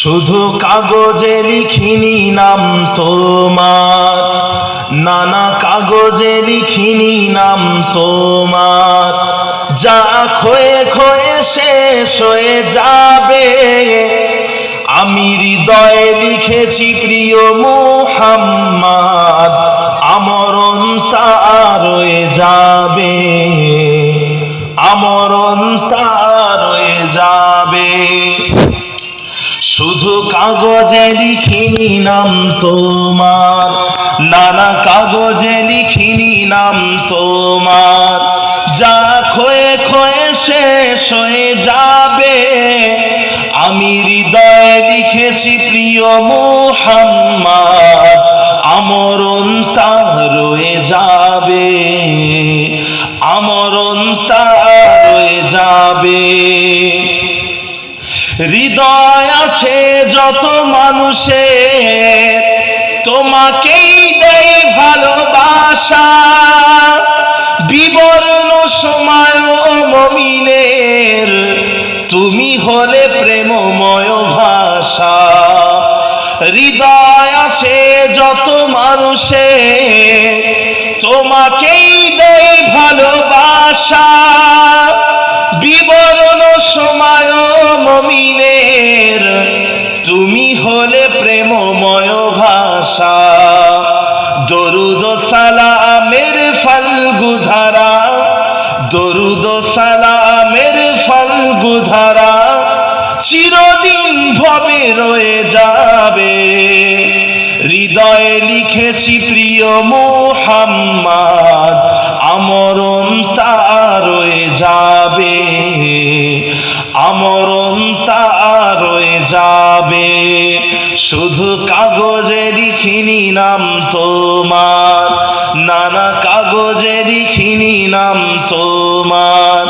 শুধু কাগজে লিখিনি নাম তোমার, নানা কাগজে লিখিনি নাম তোমার। যা ক্ষয়ে ক্ষয়ে শেষ হয়ে যাবে, আমি হৃদয়ে লিখেছি প্রিয় মুহাম্মদ, আমরণ তার রয়ে যাবে, আমরণ তার রয়ে যাবে। শুধু কাগজে লিখিনি নাম তোমার, নানা কাগজে লিখিনি নাম তোমার। যা ক্ষয়ে ক্ষয়ে শেষ হয়ে যাবে, আমি হৃদয়ে লিখেছি প্রিয় মুহাম্মদ, আমরণ তার রয়ে যাবে, আমরণ তার রয়ে যাবে। হৃদয় আছে যত মানুষের, তোমাকেই দেই ভালোবাসা। বিবর্ণ সময় মমিনের, তুমি হলে প্রেমময় ভাষা। হৃদয় আছে যত মানুষের, তোমাকেই দেই ভালোবাসা। বিবর্ণ সময় মমিনের, তুমি হলে প্রেমময় ভাষা। দরুদ সালামের ফাল্গু ধারা, দরুদ সালামের ফাল্গু ধারা চিরদিন ভবে রয়ে যাবে। হৃদয়ে লিখেছি প্রিয় মুহাম্মদ, আমরণ তার রয়ে যাবে, আমরণ তার রয়ে যাবে। শুধু কাগজে লিখিনি নাম তোমার, নানা কাগজে লিখিনি নাম তোমার।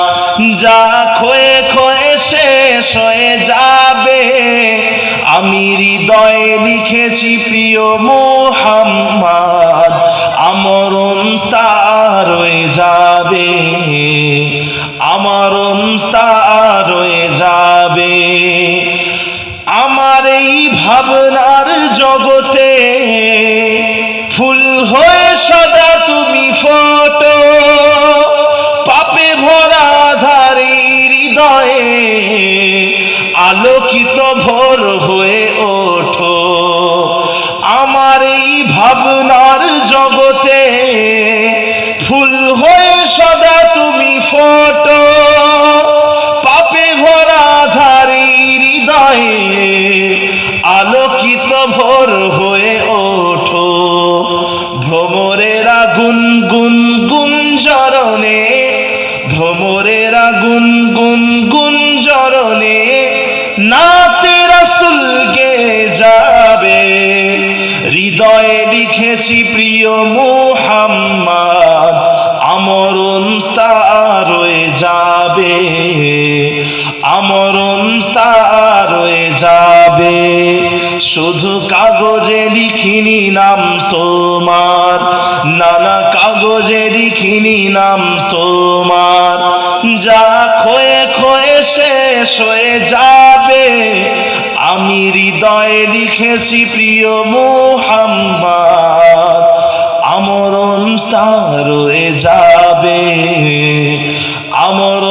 যা ক্ষয়ে ক্ষয়ে শেষ হয়ে যাবে, আমি হৃদয়ে লিখেছি প্রিয় মুহাম্মদ, আমরণ তার রয়ে যাবে, আমরণ তার রয়ে যাবে। আমার এই ভাবনার জগতে ফুল হয়ে সদা তুমি ফোটো, পাপে ভরা ধারে হৃদয়ে আলোকিত ভোর হয়ে ওঠো। আমার এই ভাবনার জগতে ফুল হয়ে সদা তুমি ফোটো, পাপে ভরা ধারে হৃদয়ে আলোকিত ভোর হয়ে ওঠো। ভ্রমরের আগুন গুন গুন জ্বরণে, ভ্রমরের আগুন গুন গুন জ্বরণে নাতে রাসূল গেয়ে যাবে। হৃদয়ে লিখেছি প্রিয় মুহাম্মদ, আমরণ তার রয়ে যাবে, আমরণ তার রয়ে যাবে। শুধু কাগজে লিখিনি নাম তোমার, নানা কাগজে লিখিনি নাম তোমার। যা ক্ষয়ে ক্ষয়ে শেষ হয়ে যাবে, আমি হৃদয়ে লিখেছি প্রিয় মুহাম্মদ, আমরণ তার রয়ে যাবে, আমরণ